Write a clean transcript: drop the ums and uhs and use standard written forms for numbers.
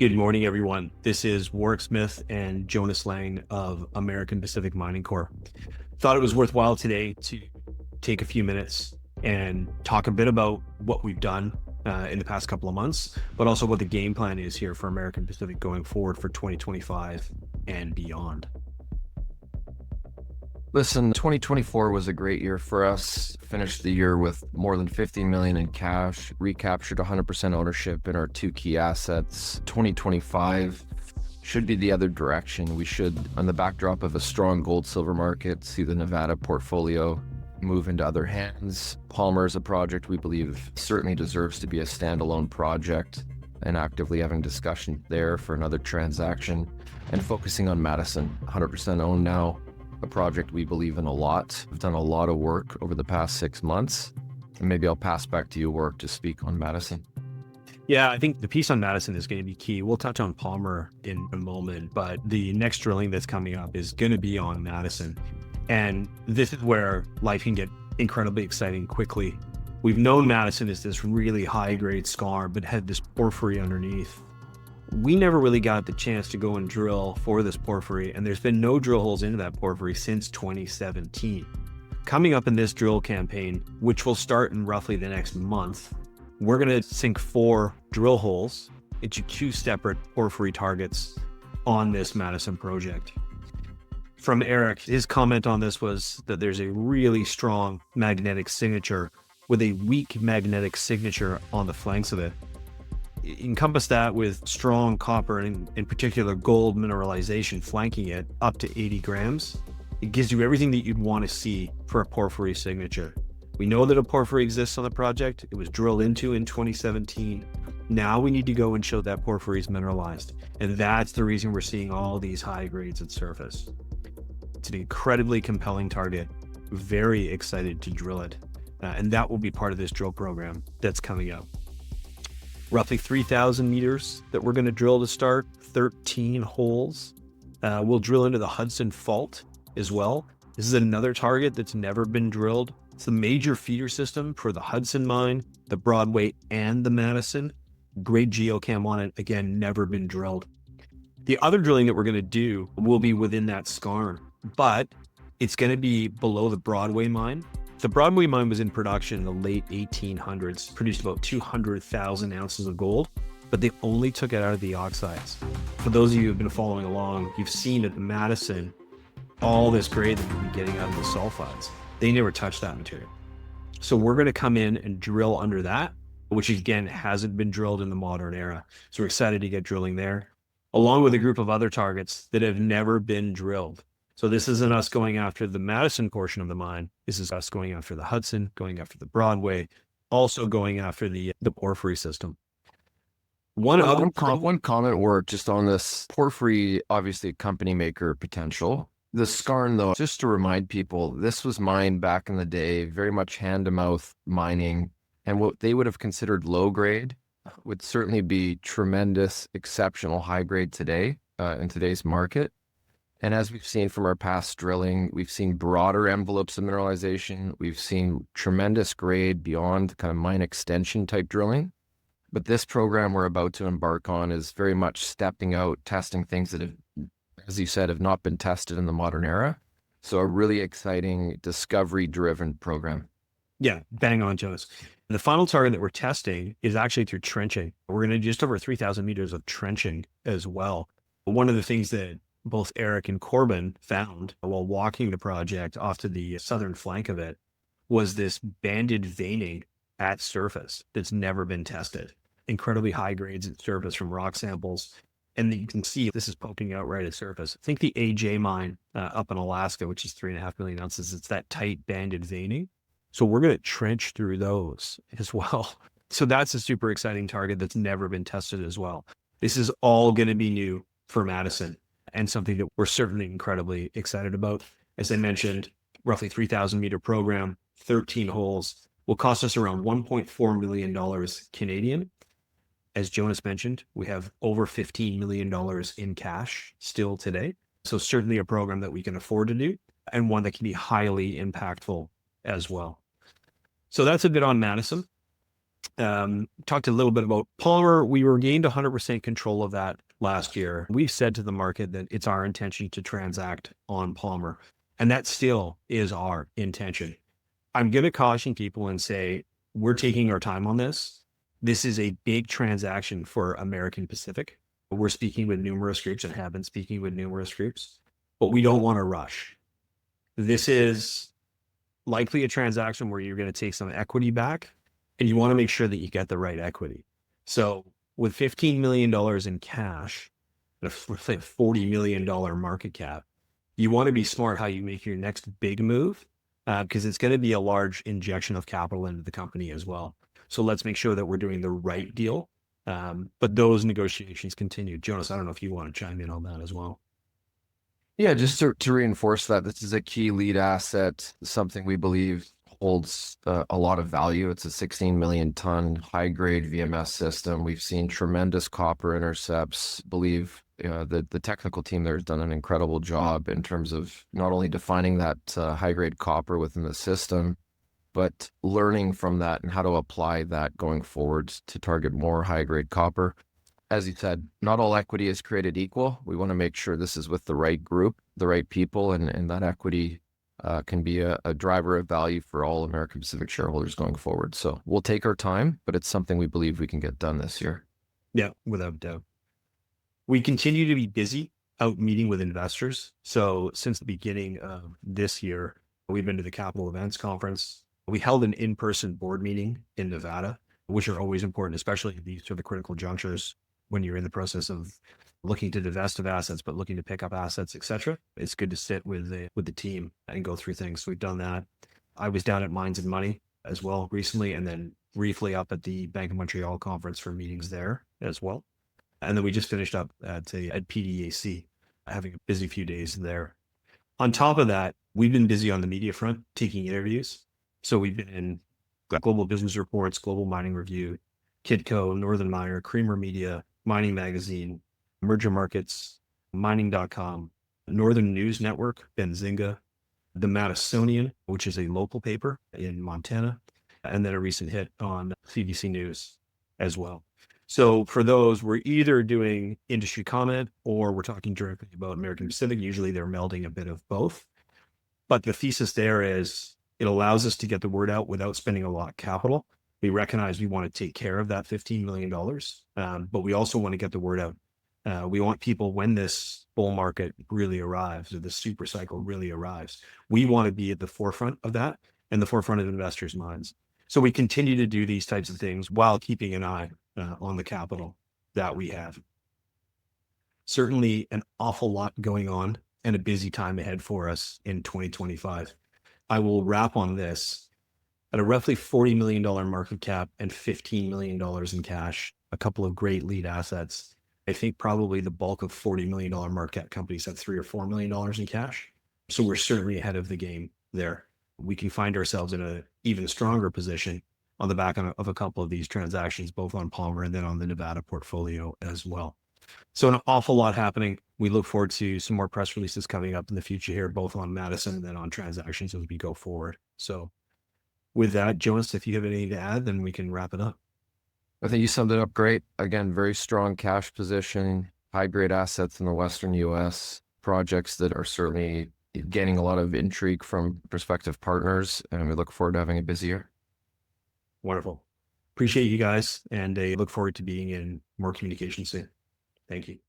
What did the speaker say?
Good morning, everyone. This is Warwick Smith and Jonas Lang of American Pacific Mining Corp. Thought it was worthwhile today to take a few minutes and talk a bit about what we've done in the past couple of months, but also what the game plan is here for American Pacific going forward for 2025 and beyond. Listen, 2024 was a great year for us. Finished the year with more than $50 million in cash, recaptured 100% ownership in our two key assets. 2025 should be the other direction. We should, on the backdrop of a strong gold silver market, see the Nevada portfolio move into other hands. Palmer is a project we believe certainly deserves to be a standalone project, and actively having discussion there for another transaction, and focusing on Madison, 100% owned now. A project we believe in a lot. We've done a lot of work over the past 6 months. And maybe I'll pass back to you, Warwick, to speak on Madison. Yeah, I think the piece on Madison is going to be key. We'll touch on Palmer in a moment, but the next drilling that's coming up is going to be on Madison. And this is where life can get incredibly exciting quickly. We've known Madison is this really high-grade scar, but had this porphyry underneath. We never really got the chance to go and drill for this porphyry, and there's been no drill holes into that porphyry since 2017. Coming up in this drill campaign, which will start in roughly the next month, we're going to sink 4 drill holes into 2 separate porphyry targets on this Madison project. From Eric, his comment on this was that there's a really strong magnetic signature with a weak magnetic signature on the flanks of it. Encompass that with strong copper and in particular gold mineralization flanking it up to 80 grams. It gives you everything that you'd want to see for a porphyry signature. We know that a porphyry exists on the project. It was drilled into in 2017. Now we need to go and show that porphyry is mineralized. And that's the reason we're seeing all these high grades at surface. It's an incredibly compelling target. Very excited to drill it. And that will be part of this drill program that's coming up. Roughly 3,000 meters that we're going to drill to start, 13 holes. We'll drill into the Hudson Fault as well. This is another target that's never been drilled. It's the major feeder system for the Hudson mine, the Broadway, and the Madison. Great geochem on it. Again, never been drilled. The other drilling that we're going to do will be within that skarn, but it's going to be below the Broadway mine. The Broadway mine was in production in the late 1800s, produced about 200,000 ounces of gold, but they only took it out of the oxides. For those of you who have been following along, you've seen at the Madison, all this grade that we've been getting out of the sulfides. They never touched that material. So we're going to come in and drill under that, which again hasn't been drilled in the modern era. So we're excited to get drilling there, along with a group of other targets that have never been drilled. So this isn't us going after the Madison portion of the mine. This is us going after the Hudson, going after the Broadway, also going after the porphyry system. One comment, Warwick, just on this porphyry, obviously a company maker potential. The skarn, though, just to remind people, this was mined back in the day, very much hand-to-mouth mining, and what they would have considered low grade would certainly be tremendous, exceptional high grade today in today's market. And as we've seen from our past drilling, we've seen broader envelopes of mineralization. We've seen tremendous grade beyond kind of mine extension type drilling. But this program we're about to embark on is very much stepping out, testing things that have, as you said, have not been tested in the modern era. So a really exciting discovery-driven program. Yeah, bang on, Jonas. The final target that we're testing is actually through trenching. We're going to do just over 3,000 meters of trenching as well. One of the things that both Eric and Corbin found while walking the project off to the southern flank of it was this banded veining at surface that's never been tested. Incredibly high grades at surface from rock samples. And you can see this is poking out right at surface. I think the AJ mine up in Alaska, which is 3.5 million ounces, it's that tight banded veining. So we're going to trench through those as well. So that's a super exciting target that's never been tested as well. This is all going to be new for Madison, and something that we're certainly incredibly excited about. As I mentioned, roughly 3,000 meter program, 13 holes, will cost us around $1.4 million Canadian. As Jonas mentioned, we have over $15 million in cash still today. So certainly a program that we can afford to do, and one that can be highly impactful as well. So that's a bit on Madison. Talked a little bit about Palmer. We regained 100% control of that last year. We've said to the market that it's our intention to transact on Palmer, and that still is our intention. I'm going to caution people and say, we're taking our time on this. This is a big transaction for American Pacific. We're speaking with numerous groups and have been speaking with numerous groups, but we don't want to rush. This is likely a transaction where you're going to take some equity back, and you want to make sure that you get the right equity. So with $15 million in cash and a $40 million market cap, you want to be smart how you make your next big move, because it's going to be a large injection of capital into the company as well. So let's make sure that we're doing the right deal. But those negotiations continue. Jonas, I don't know if you want to chime in on that as well. Yeah, just to reinforce that, this is a key lead asset, something we believe holds a lot of value. It's a 16 million ton high grade VMS system. We've seen tremendous copper intercepts. Believe the technical team there has done an incredible job in terms of not only defining that high grade copper within the system, but learning from that and how to apply that going forward to target more high grade copper. As you said, not all equity is created equal. We want to make sure this is with the right group, the right people, and that equity can be a driver of value for all American Pacific shareholders going forward. So we'll take our time, but it's something we believe we can get done this year. Yeah, without doubt. We continue to be busy out meeting with investors. So since the beginning of this year, we've been to the Capital Events Conference. We held an in-person board meeting in Nevada, which are always important, especially these sort of critical junctures when you're in the process of looking to divest of assets, but looking to pick up assets, et cetera. It's good to sit with the team and go through things. So we've done that. I was down at Mines and Money as well recently, and then briefly up at the Bank of Montreal conference for meetings there as well. And then we just finished up at PDAC, having a busy few days there. On top of that, we've been busy on the media front, taking interviews. So we've been in Global Business Reports, Global Mining Review, Kidco, Northern Miner, Creamer Media, Mining Magazine, Merger Markets, Mining.com, Northern News Network, Benzinga, the Madisonian, which is a local paper in Montana, and then a recent hit on CBC News as well. So for those, we're either doing industry comment or we're talking directly about American Pacific. Usually they're melding a bit of both. But the thesis there is it allows us to get the word out without spending a lot of capital. We recognize we want to take care of that $15 million, but we also want to get the word out. We want people, when this bull market really arrives or the super cycle really arrives, we want to be at the forefront of that and the forefront of investors' minds. So we continue to do these types of things while keeping an eye on the capital that we have. Certainly an awful lot going on and a busy time ahead for us in 2025. I will wrap on this. At a roughly $40 million market cap and $15 million in cash, a couple of great lead assets. I think probably the bulk of $40 million market cap companies have $3 or $4 million in cash. So we're certainly ahead of the game there. We can find ourselves in an even stronger position on the back of a couple of these transactions, both on Palmer and then on the Nevada portfolio as well. So an awful lot happening. We look forward to some more press releases coming up in the future here, both on Madison and then on transactions as we go forward. So with that, Jonas, if you have anything to add, then we can wrap it up. I think you summed it up great. Again, very strong cash position, high grade assets in the Western US, projects that are certainly gaining a lot of intrigue from prospective partners, and we look forward to having a busy year. Wonderful. Appreciate you guys, and I look forward to being in more communication soon. Thank you.